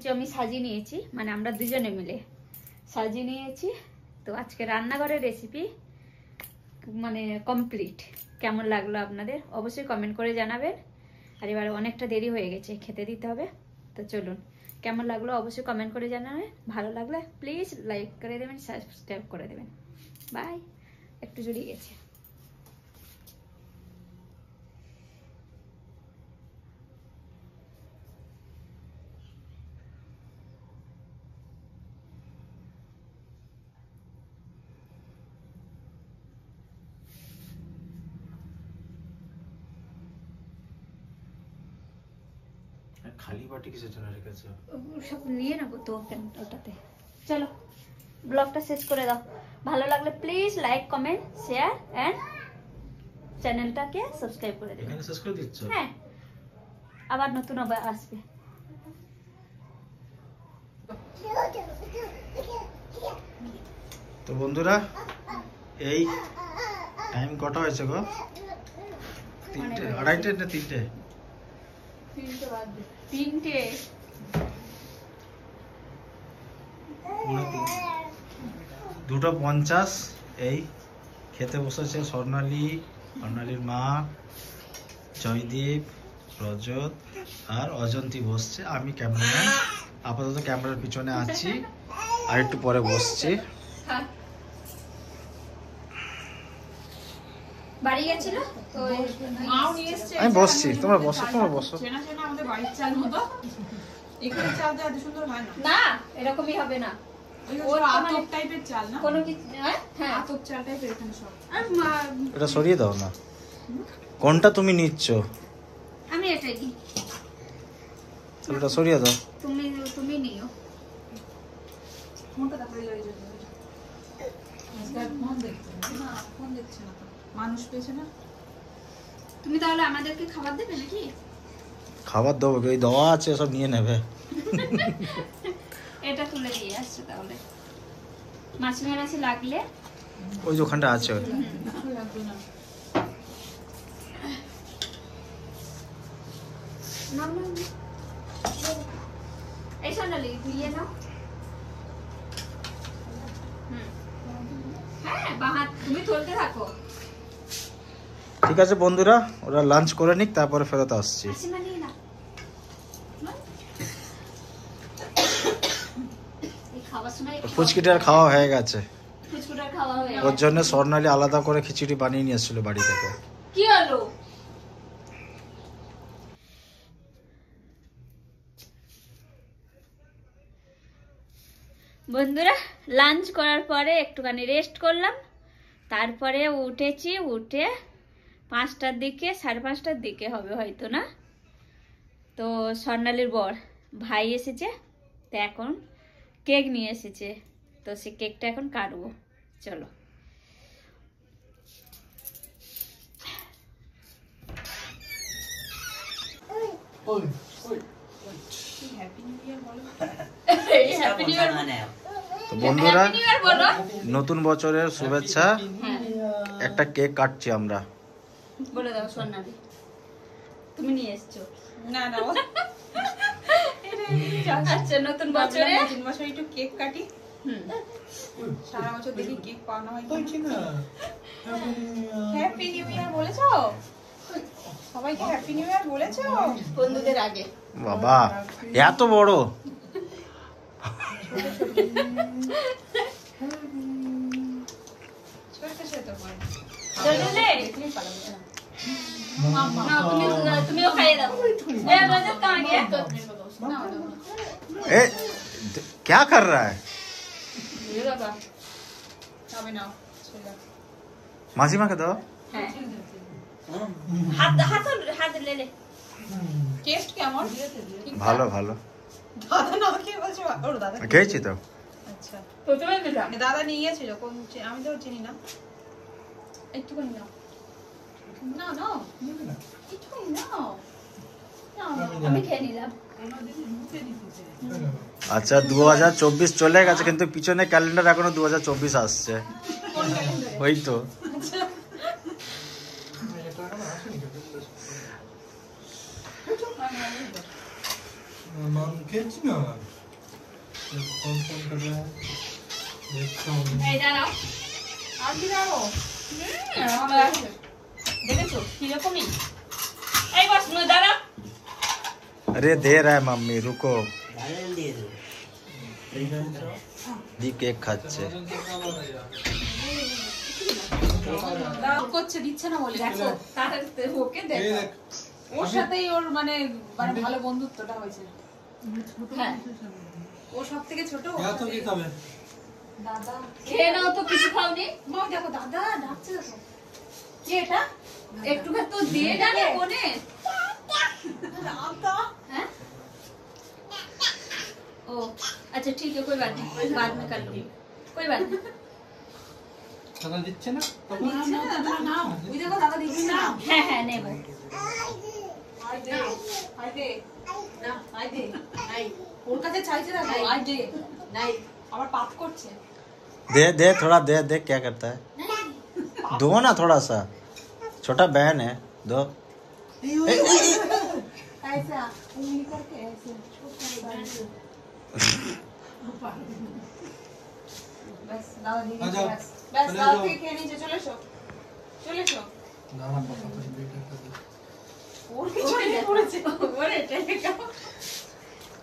কিছু আমি সাজিয়ে নিয়েছি, মানে আমরা দুজনে মিলে সাজিয়ে নিয়েছি। তো আজকে রান্নাঘরের রেসিপি মানে কমপ্লিট। কেমন লাগলো আপনাদের অবশ্যই কমেন্ট করে জানাবেন। আর এবার অনেকটা দেরি হয়ে গেছে, খেতে দিতে হবে। তো চলুন, কেমন লাগলো অবশ্যই কমেন্ট করে জানাবেন। ভালো লাগলে প্লিজ লাইক করে দেবেন, সাবস্ক্রাইব করে দেবেন। বাই। একটু জড়িয়ে গেছে। খালি বাটি কিসের জন্য রেখেছো? সব নিয়ে নেবো তো ওটাতে। চলো ব্লগটা শেষ করে দাও। ভালো লাগলে please like comment share and চ্যানেলটাকে সাবস্ক্রাইব করে দেবেন। এখানে শেষ করে দিচ্ছ? হ্যাঁ, আবার নতুন আসবে। তো বন্ধুরা, এই টাইম কটা হয়েছে গো? 3টে, 2:30 না 3টে? 3টে। 2:50। এই খেতে বসেছে স্বর্ণালীর মা, জয়দীপ, রজত আর অজন্তি বসছে। আমি ক্যামেরাম্যান, আপাতত ক্যামেরার পিছনে আছি, আর একটু পরে বসছি। বাড়ি গেছিল তো মাও নিয়ে এসেছে। আমি বসছি, তোমরা বসো। চেনা আমাদের বাড়ির চাল মতো। এখানে চাল দেওয়া এত সুন্দর হয় না। না, এরকমই হবে না। ওই আতপ টাইপের চাল না, কোনো কিছু। হ্যাঁ, আতপ চাল টাইপের এখানে সব। আর এটা সরিয়ে দাও না। কোনটা তুমি নিচ্ছ? আমি এটাই নিই। তাহলে এটা সরিয়ে দাও। তুমি নিও। ফোনটা তাড়াতাড়ি লয়ে যাবে। আজকাল ফোন দেখছে না, ফোন দেখছে না তো। মানুষ পেয়েছে না। তুমি তাহলে আমাদেরকে খাবার দেবে নাকি? খাবার দেবো, ওই দেওয়া আছে, সব নিয়ে নেবে। এটা তুলে দিয়ে আসছে তাহলে। মাছ মেরাছি লাগলে ওই যে ওখানটা আছে। লাগবে না। এই সোনালি ধুইয়ে নাও। হ্যাঁ, বাহাত তুমি তুলতে থাকো। ঠিক আছে বন্ধুরা, ওরা লাঞ্চ করে নিক, তারপরে ফেরত আসছি। ফুচকিটার খাওয়া হয়ে গেছে। ওর জন্য স্বর্ণালী আলাদা করে খিচুড়ি বানিয়ে নিয়ে এসেছিল বাড়ি থেকে। কি হলো? বন্ধুরা, লাঞ্চ করার পরে একটুখানি রেস্ট করলাম, তারপরে উঠেছি। উঠে 5টার দিকে, 5:30টার দিকে হবে হয়তো, না তো স্বর্ণালীর বর ভাই এসেছে, তো এখন কেক নিয়ে এসেছে, তো সে কেকটা এখন কাটবো। চলো। তো বন্ধুরা, নতুন বছরের শুভেচ্ছা। একটা কেক কাটছি আমরা। বলে দাও স্বর্ণালী, তুমি নিয়ে এসছো। না আচ্ছা, নতুন বছরে একটু কেক কাটি। সারা বছর দেখি কেক পাওয়া হয় না। হ্যাপি নিউ ইয়ার বলেছো সবাইকে? হ্যাপি নিউ ইয়ার বলেছো বন্ধুদের আগে? বাবা এত বড়! তুমিও খাইয়ে দাও। क्या कर रहा है? মাঝি মাকে দাও। হাত ले ले। টেস্ট কেমন? ভালো ভালো। দাদা না খেয়ে বলছে ওর দাদা খেয়েছি তো। আচ্ছা, প্রথমে দিলাম। দাদা নিয়ে গেছে যখন, আমি তো চিনি না। একটুখানি নাও। না নাও, একটুখানি নাও। আমি খেয়ে নিলাম। আচ্ছা, 2024 চলে গেছে, কিন্তু পিছনে ক্যালেন্ডার এখনো 2024 আসছে। ওই তো। খেয়েছি না। कौन कौन कर रहा है देखता हूँ। এই দাঁড়াও আর কি দাও দেখেছো কিরকমই এই বস নো দাঁড়াও अरे दे रहा है मम्मी रुको दी केक खाচ্ছে দাও করছে দিচ্ছে না বলে দেখো তাড়াতাড়ি ওকে দেখো ওর সাথেই ওর মানে মানে ভালো বন্ধুত্বটা হয়েছে হ্যাঁ ও সব থেকে ছোট तो কি খাবে দাদা খেয়ে নাও তো কিছু খাওনি মা দেখো দাদা ডাকছে দেখো কি এটা একটু ভাত তো দিয়ে জানে কোনে দাদা हैं ओ अच्छा ठीक है कोई बात नहीं बाद में कर लूंगी कोई बात नहीं খানা দিচ্ছে না দিচ্ছে না দাদা নাও ওই দেখো দাদা দিচ্ছে না হ্যাঁ হ্যাঁ নেবো আই দে আই দে না আই দে নাই ওর কাছে চাইছে দেখো আই দে নাই আবার পাপ করছে दे दे थोड़ा दे दे क्या करता है दो ना थोड़ा सा छोटा बहन है दो ऐसा उंगली करके ऐसे बस दादा दी बस बस दादा के खेने नीचे चले शो और की चले पड़ेছে ওরে টেকা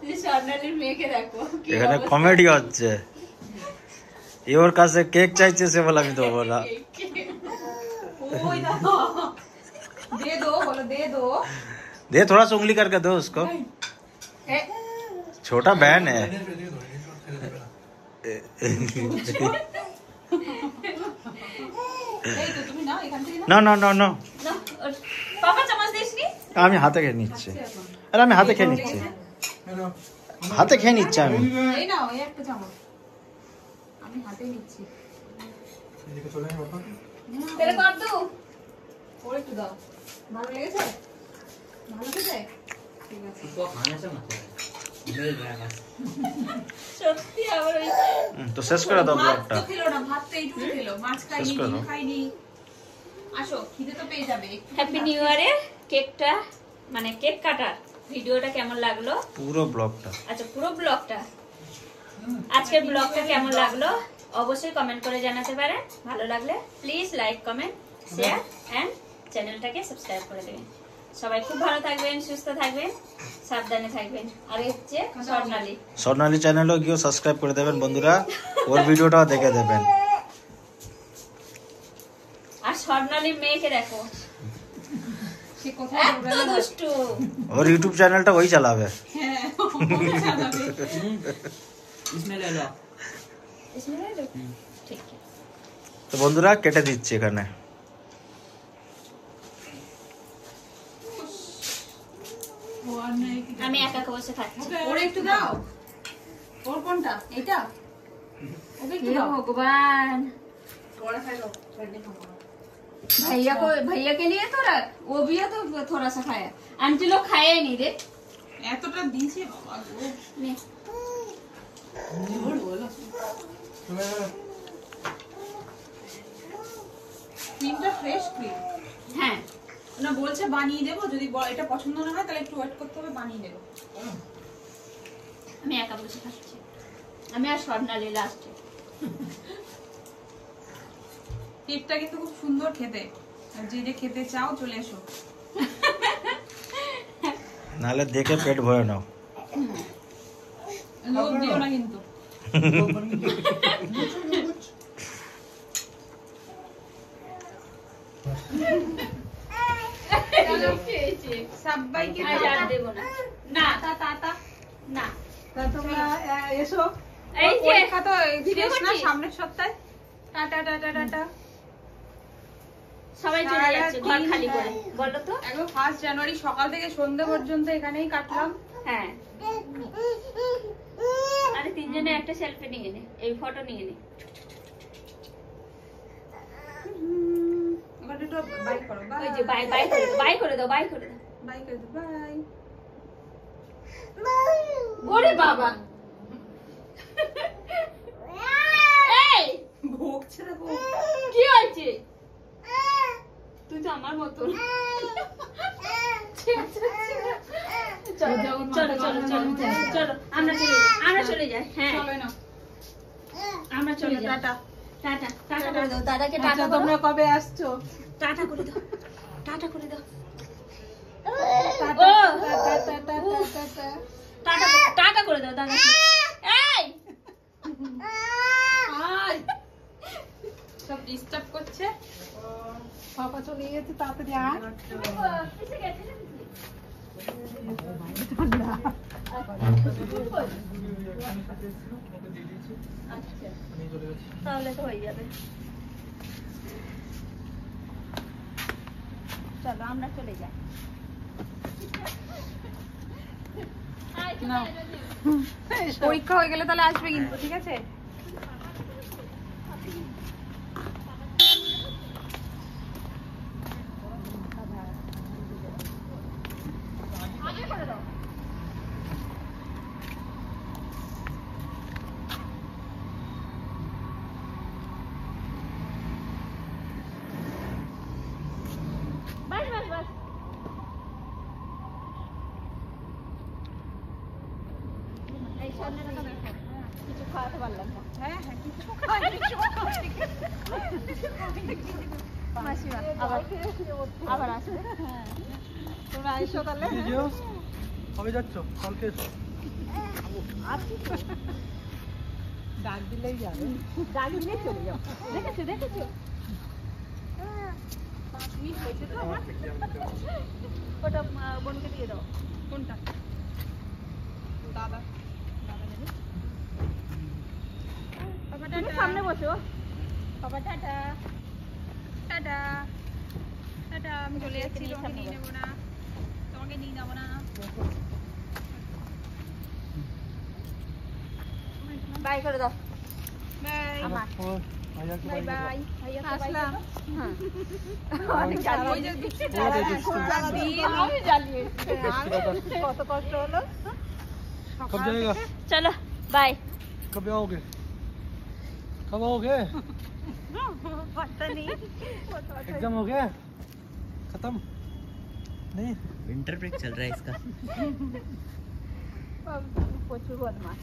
এই স্বর্ণালীর মেয়েকে দেখো কি এখানে অবস্থা। কমেডি হচ্ছে এ ওর কাছে কেক চাইছে সে বলে আমি তো বলা ओए दादा दे दो बोलो दे दो दे थोड़ा सा उंगली करके दो उसको এ, छोटा बहन है এই তো তুমি নাও এখান থেকে না না না না না, ওর পাপা চামচ দিসনি আমি হাতে খেয়ে নিচ্ছি আরে আমি হাতে খেয়ে নিচ্ছি হাতে খেয়ে নিচ্ছি আমি এই নাও এই একটা চামচ আমি হাতে নিচ্ছি তেরে কর দু ওর একটু দাও ভালো লেগেছে ভালো লেগেছে ঠিক আছে সত্যি আবার ওই তো শেষ করে দাও ভাত ব্লগটা তো খেলো না ভাত তো এইটুকু খেলো মাছ খাইনি শেষ করে ডিম দাও। খাইনি আসো খিদে তো পেয়ে যাবে হ্যাপি নিউ ইয়ারের কেকটা মানে কেক কাটার ভিডিওটা কেমন লাগলো পুরো ব্লগটা আচ্ছা পুরো ব্লগটা আজকের ব্লগটা কেমন লাগলো অবশ্যই কমেন্ট করে জানাতে পারেন ভালো লাগলে please like comment share and চ্যানেলটাকে সাবস্ক্রাইব করে দেবেন সবাই খুব ভালো থাকবেন সুস্থ থাকবেন সাবধানে থাকবেন আর এই হচ্ছে স্বর্ণালী স্বর্ণালী চ্যানেলও গিয়ে সাবস্ক্রাইব করে দেবেন বন্ধুরা ওর ভিডিওটাও দেখে দেবেন আর স্বর্ণালীর মেয়েকে দেখো সে কোথায় এত দৌড়ালো? দুষ্টু ওর ইউটিউব চ্যানেলটা ওই চালাবে হ্যাঁ ওকে জানাবে। इसमें ले लो इसमें ले लो? ठीक है তো বন্ধুরা কেটে দিচ্ছি এখানে ও আর নেই কি আমি একা একা বসে খাচ্ছি ওর একটু দাও ওর কোনটা এইটা ওকে একটু हे দাও भगवान ওরা খাইলো ঠান্ডা খাবো भैया के लिए थोड़ा वो भी है तो थोड़ा सा खाया आंटी लोग खाए ही नहीं रे এতটা দিয়েছে বাবা গো ले। জোর বলো ক্রিমটা ফ্রেশ ক্রিম হ্যাঁ না বলছে বানিয়ে দেবো যদি এটা পছন্দ না হয় তাহলে একটু ওয়েট করতে হবে বানিয়ে দেবো আমি একা বসে খাচ্ছি আমি আর স্বর্ণালী লাস্টে কেকটা কিন্তু খুব সুন্দর খেতে আর যে যে খেতে চাও চলে এসো নাহলে দেখে পেট ভরে নাও লোভ দিও না কিন্তু সবাইকে আজ আর দেবো না না না তা তোমরা এসো এই যে পরীক্ষা তো ভিডিও শেষ না করছিস? সামনের সপ্তাহে টাটা টাটা টাটা সবাই চলে যাচ্ছে ঘর খালি করে বলো তো একদম 1 জানুয়ারি সকাল থেকে সন্ধ্যে পর্যন্ত এখানেই কাটলাম হ্যাঁ আরে তিনজনে একটা সেলফি নিয়ে নে এই ফটো নিয়ে নে এবার একটু বাই করো ওই যে বাই করে দাও বাই করে দাও বাই করে দাও বাই ওরে বাবা এই ভোগছে দেখো কি হয়েছে তুই তো আমার মতো চলো চলো চলো চলো চলো চলো আমরা চলে যাই আমরা চলে যাই। হ্যাঁ চলো না, আমরা চলে যাই। টাটা। টাটা টাটা করে দাও দাদাকে, টাটা আচ্ছা, করো। তোমরা কবে আসছো? টাটা করে দাও, টাটা করে দাও। টাটা, ও ta-ta, ta-ta, ta-ta. Ta-ta ta-ta করে দাও দাদাকে। এই আয়। সব ডিস্টার্ব করছে। পাপা চলে গেছে, তাড়াতাড়ি আয়। এসে গেছে নাকি? আচ্ছা তাহলে তো হয়ে যাবে। চলো আমরা চলে যাই। নাও। পরীক্ষা হয়ে গেলে তাহলে আসবে কিন্তু, ঠিক আছে? বাস বাস বাস। এই সামনে কিছু খাওয়াতে পারলাম না। হ্যাঁ হ্যাঁ, কিছু মাসিমা আবার আবার আসবে। তোমরা আইসো তাহলে। কবে যাচ্ছ? কালকে এসো। ডাক দিলেই যাবে। গাড়ি নিয়ে চলে যাও। দেখেছো দেখেছো? ওটা বোনকে দিয়ে দাও। কোনটা? দাদা। দাদা নেবে? বাবা তুমি টাটা। সামনে বসো। বাবা টাটা। টাটা। টাটা, আমি চলে যাচ্ছি, নিয়ে তোমাকে সামনে নিয়ে বসো। নেবো না। তোমাকে নিয়ে যাবো না। বাই করে দাও। বাই। আমার বাই বাই। আসলাম। হ্যাঁ অনেক জ্বালিয়ে ওই যে দিচ্ছি, আমি জ্বালিয়েছি। কত কষ্ট হলো। कब जाएगा? চলো বাই। कब आओगे? कब आओगे? पता नहीं। एग्जाम हो गया? खत्म? नहीं? विंटर ब्रेक चल रहा है इसका। প্রচুর বদমাস।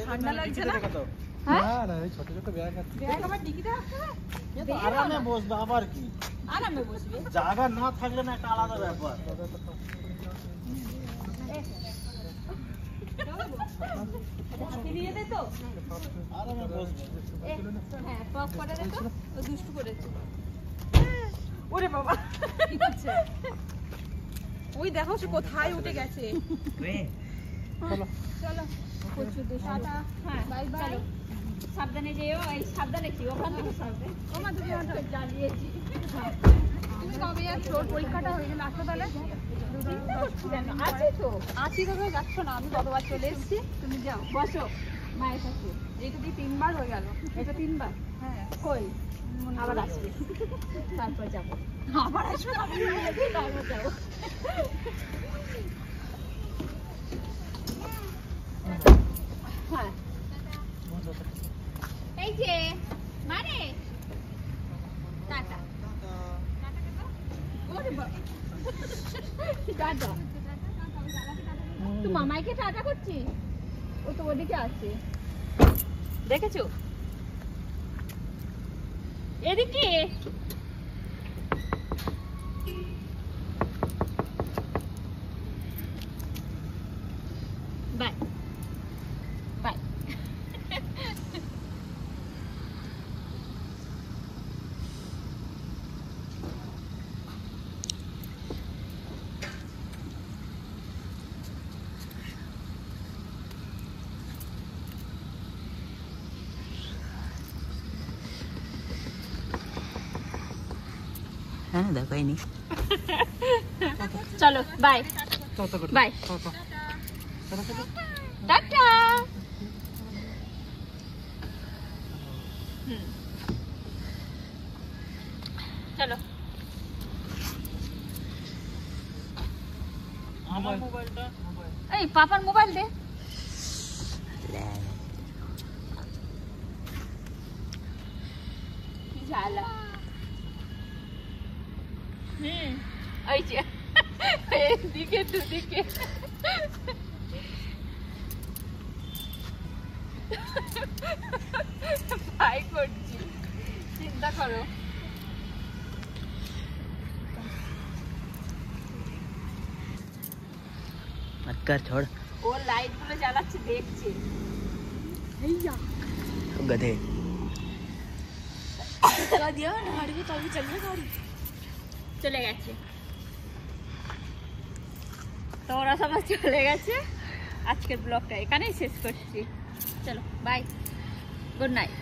ঠান্ডা লাগছে না? না এই ছোট ছোট ব্যাগ আছে। ব্যাগ আমার ডিকিতে রাখতে হবে? এ তো আরামে বসবে আবার কি? আরামে বসবে। জায়গা না থাকলে না একটা আলাদা ব্যাপার। হাতে দিয়ে দে তো। আরামে বসবে। হ্যাঁ, পক করে দে তো। ও দুষ্টু করেছে। ওরে বাবা, কি করছে? ওই দেখো সে কোথায় উঠে গেছে। চলো। চলো। প্রচুর দুষ্টু। টাটা। হ্যাঁ বাই বাই। চলো। সাবধানে যেও। এই সাবধানে কি ওখান থেকে সাবধানে। ও মা তুমি ওঠো। জ্বালিয়েছি। তুমি কবে যাচ্ছ? ওর পরীক্ষাটা হয়ে গেলে আসো তাহলে। চিন্তা করছি কেন? আছি তো। আছি তো, তুমি যাচ্ছ না। আমি কতবার চলে এসেছি। তুমি যাও। বসো মায়ের কাছে। এইটা দিয়ে 3 বার হয়ে গেল। এটা 3 বার। হ্যাঁ। কই আবার আসবে। তারপর যাবো। আবার আসবে না। তারপর যাবো। হ্যাঁ এই যে মানে টাটা ওরে বাবা টাটা তুই মামাইকে টাটা করছিস ও তো ওদিকে আছে দেখেছো এদিকে বাই বাই हाँ देखो ही नहीं चलो बाय बाय टाटा चलो আমার মোবাইলটা এই পাপার মোবাইল দে কি জ্বালা এই যে এদিকে দুদিকে ভাই করছি, চিন্তা করো। मत कर छोड़ ও লাইট গুলো জ্বালাচ্ছে দেখছে। गधे চলে গেছে তো, ওরা সবাই চলে গেছে। আজকের ব্লগটা এখানেই শেষ করছি। চলো বাই, গুড নাইট।